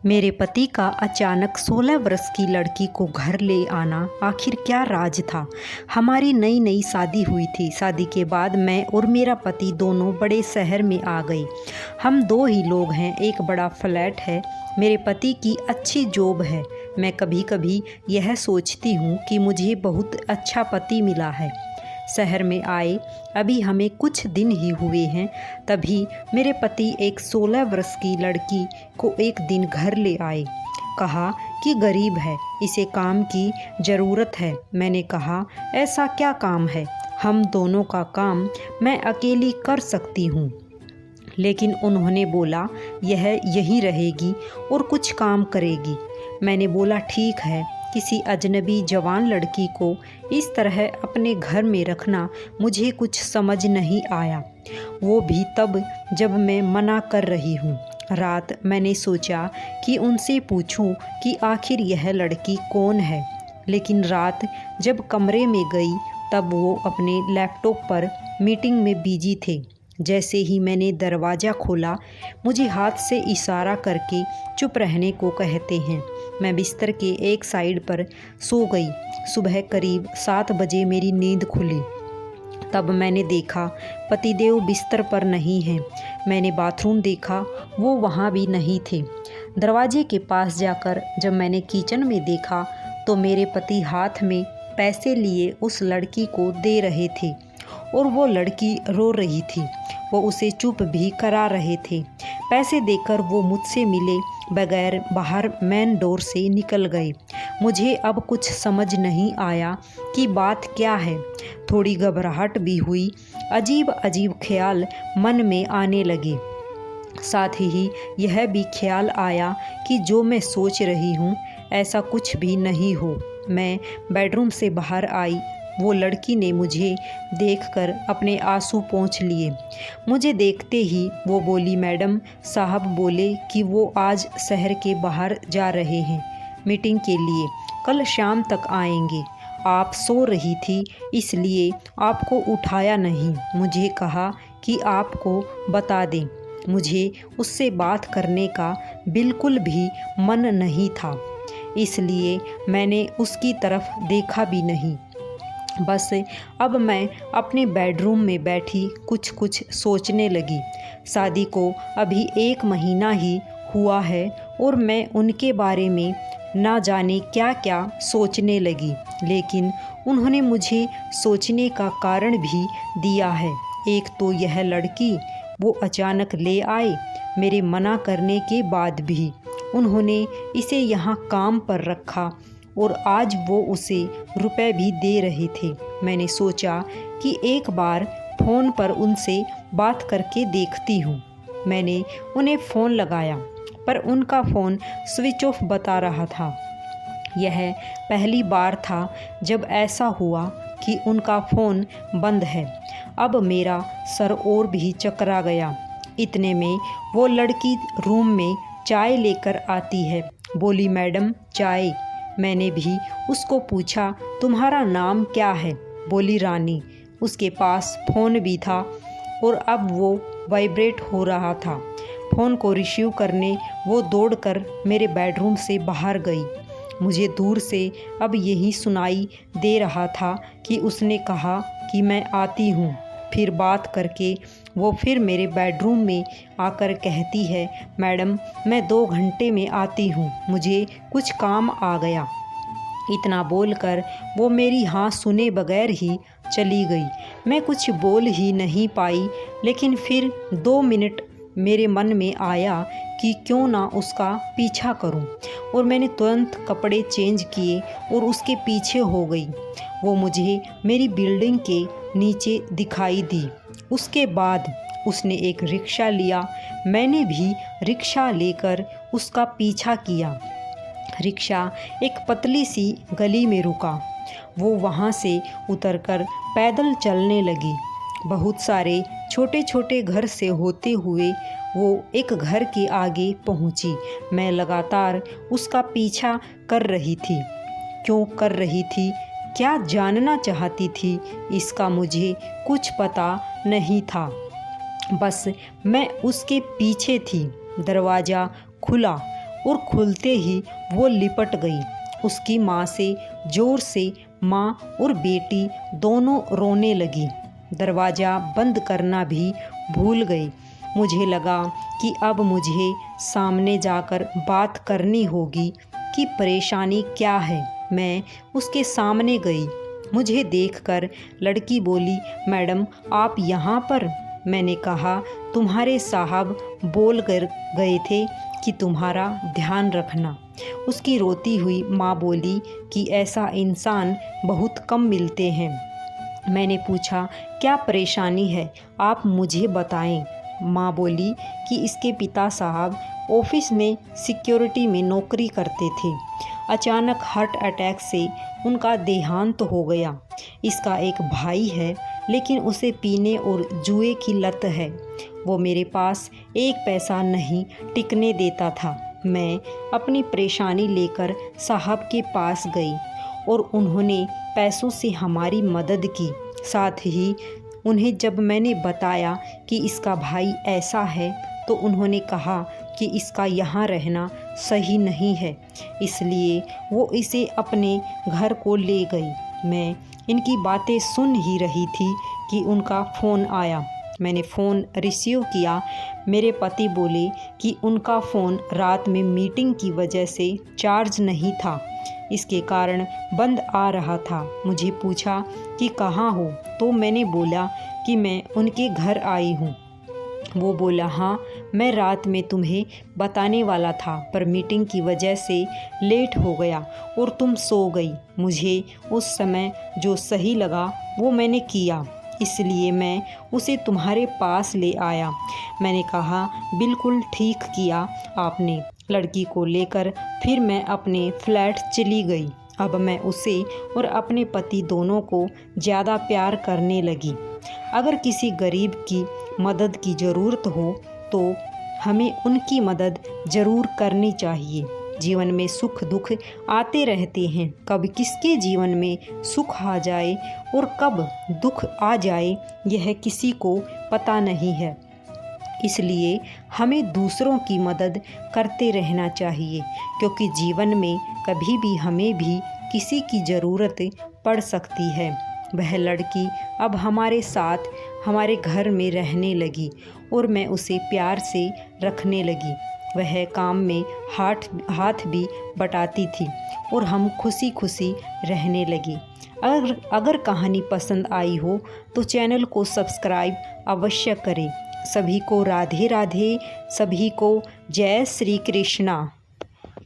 मेरे पति का अचानक 16 वर्ष की लड़की को घर ले आना आखिर क्या राज था। हमारी नई नई शादी हुई थी। शादी के बाद मैं और मेरा पति दोनों बड़े शहर में आ गए। हम दो ही लोग हैं। एक बड़ा फ्लैट है। मेरे पति की अच्छी जॉब है। मैं कभी कभी यह सोचती हूँ कि मुझे बहुत अच्छा पति मिला है। शहर में आए अभी हमें कुछ दिन ही हुए हैं, तभी मेरे पति एक 16 वर्ष की लड़की को एक दिन घर ले आए। कहा कि गरीब है, इसे काम की ज़रूरत है। मैंने कहा ऐसा क्या काम है, हम दोनों का काम मैं अकेली कर सकती हूँ। लेकिन उन्होंने बोला यह यहीं रहेगी और कुछ काम करेगी। मैंने बोला ठीक है। किसी अजनबी जवान लड़की को इस तरह अपने घर में रखना मुझे कुछ समझ नहीं आया, वो भी तब जब मैं मना कर रही हूँ। रात मैंने सोचा कि उनसे पूछूं कि आखिर यह लड़की कौन है, लेकिन रात जब कमरे में गई तब वो अपने लैपटॉप पर मीटिंग में बिजी थे। जैसे ही मैंने दरवाज़ा खोला, मुझे हाथ से इशारा करके चुप रहने को कहते हैं। मैं बिस्तर के एक साइड पर सो गई। सुबह करीब 7 बजे मेरी नींद खुली। तब मैंने देखा पतिदेव बिस्तर पर नहीं हैं। मैंने बाथरूम देखा, वो वहाँ भी नहीं थे। दरवाजे के पास जाकर जब मैंने किचन में देखा तो मेरे पति हाथ में पैसे लिए उस लड़की को दे रहे थे और वो लड़की रो रही थी। वो उसे चुप भी करा रहे थे। पैसे देकर वो मुझसे मिले बगैर बाहर मेन डोर से निकल गए। मुझे अब कुछ समझ नहीं आया कि बात क्या है। थोड़ी घबराहट भी हुई। अजीब अजीब ख्याल मन में आने लगे। साथ ही यह भी ख्याल आया कि जो मैं सोच रही हूँ ऐसा कुछ भी नहीं हो। मैं बेडरूम से बाहर आई। वो लड़की ने मुझे देखकर अपने आंसू पोंछ लिए। मुझे देखते ही वो बोली, मैडम साहब बोले कि वो आज शहर के बाहर जा रहे हैं मीटिंग के लिए, कल शाम तक आएंगे। आप सो रही थी इसलिए आपको उठाया नहीं। मुझे कहा कि आपको बता दें। मुझे उससे बात करने का बिल्कुल भी मन नहीं था, इसलिए मैंने उसकी तरफ देखा भी नहीं। बस अब मैं अपने बेडरूम में बैठी कुछ कुछ सोचने लगी। शादी को अभी 1 महीना ही हुआ है और मैं उनके बारे में ना जाने क्या क्या सोचने लगी। लेकिन उन्होंने मुझे सोचने का कारण भी दिया है। एक तो यह लड़की वो अचानक ले आए, मेरे मना करने के बाद भी उन्होंने इसे यहाँ काम पर रखा और आज वो उसे रुपए भी दे रहे थे। मैंने सोचा कि एक बार फ़ोन पर उनसे बात करके देखती हूँ। मैंने उन्हें फ़ोन लगाया पर उनका फ़ोन स्विच ऑफ बता रहा था। यह पहली बार था जब ऐसा हुआ कि उनका फ़ोन बंद है। अब मेरा सर और भी चकरा गया। इतने में वो लड़की रूम में चाय लेकर आती है। बोली, मैडम चाय। मैंने भी उसको पूछा, तुम्हारा नाम क्या है? बोली, रानी। उसके पास फ़ोन भी था और अब वो वाइब्रेट हो रहा था। फ़ोन को रिसीव करने वो दौड़कर मेरे बेडरूम से बाहर गई। मुझे दूर से अब यही सुनाई दे रहा था कि उसने कहा कि मैं आती हूँ। फिर बात करके वो फिर मेरे बेडरूम में आकर कहती है, मैडम मैं 2 घंटे में आती हूँ, मुझे कुछ काम आ गया। इतना बोलकर वो मेरी हाँ सुने बगैर ही चली गई। मैं कुछ बोल ही नहीं पाई, लेकिन फिर 2 मिनट मेरे मन में आया कि क्यों ना उसका पीछा करूं, और मैंने तुरंत कपड़े चेंज किए और उसके पीछे हो गई। वो मुझे मेरी बिल्डिंग के नीचे दिखाई दी। उसके बाद उसने एक रिक्शा लिया। मैंने भी रिक्शा लेकर उसका पीछा किया। रिक्शा एक पतली सी गली में रुका। वो वहाँ से उतरकर पैदल चलने लगी। बहुत सारे छोटे छोटे घर से होते हुए वो एक घर के आगे पहुँची। मैं लगातार उसका पीछा कर रही थी। क्यों कर रही थी, क्या जानना चाहती थी, इसका मुझे कुछ पता नहीं था। बस मैं उसके पीछे थी। दरवाज़ा खुला और खुलते ही वो लिपट गई। उसकी माँ से ज़ोर से माँ और बेटी दोनों रोने लगी। दरवाज़ा बंद करना भी भूल गई। मुझे लगा कि अब मुझे सामने जाकर बात करनी होगी कि परेशानी क्या है। मैं उसके सामने गई। मुझे देखकर लड़की बोली, मैडम आप यहाँ पर? मैंने कहा, तुम्हारे साहब बोल कर गए थे कि तुम्हारा ध्यान रखना। उसकी रोती हुई माँ बोली कि ऐसा इंसान बहुत कम मिलते हैं। मैंने पूछा, क्या परेशानी है, आप मुझे बताएं। माँ बोली कि इसके पिता साहब ऑफिस में सिक्योरिटी में नौकरी करते थे। अचानक हार्ट अटैक से उनका देहांत हो गया। इसका एक भाई है, लेकिन उसे पीने और जुए की लत है। वो मेरे पास एक पैसा नहीं टिकने देता था। मैं अपनी परेशानी लेकर साहब के पास गई और उन्होंने पैसों से हमारी मदद की। साथ ही उन्हें जब मैंने बताया कि इसका भाई ऐसा है, तो उन्होंने कहा कि इसका यहाँ रहना सही नहीं है, इसलिए वो इसे अपने घर को ले गई। मैं इनकी बातें सुन ही रही थी कि उनका फ़ोन आया। मैंने फ़ोन रिसीव किया। मेरे पति बोले कि उनका फ़ोन रात में मीटिंग की वजह से चार्ज नहीं था, इसके कारण बंद आ रहा था। मुझे पूछा कि कहाँ हो, तो मैंने बोला कि मैं उनके घर आई हूँ। वो बोला, हाँ मैं रात में तुम्हें बताने वाला था, पर मीटिंग की वजह से लेट हो गया और तुम सो गई। मुझे उस समय जो सही लगा वो मैंने किया, इसलिए मैं उसे तुम्हारे पास ले आया। मैंने कहा, बिल्कुल ठीक किया आपने। लड़की को लेकर फिर मैं अपने फ्लैट चली गई। अब मैं उसे और अपने पति दोनों को ज़्यादा प्यार करने लगी। अगर किसी गरीब की मदद की ज़रूरत हो तो हमें उनकी मदद ज़रूर करनी चाहिए। जीवन में सुख दुख आते रहते हैं, कब किसके जीवन में सुख आ जाए और कब दुख आ जाए यह किसी को पता नहीं है। इसलिए हमें दूसरों की मदद करते रहना चाहिए, क्योंकि जीवन में कभी भी हमें भी किसी की ज़रूरत पड़ सकती है। वह लड़की अब हमारे साथ हमारे घर में रहने लगी और मैं उसे प्यार से रखने लगी। वह काम में हाथ भी बटाती थी और हम खुशी खुशी रहने लगे। अगर कहानी पसंद आई हो तो चैनल को सब्सक्राइब अवश्य करें। सभी को राधे राधे, सभी को जय श्री कृष्णा।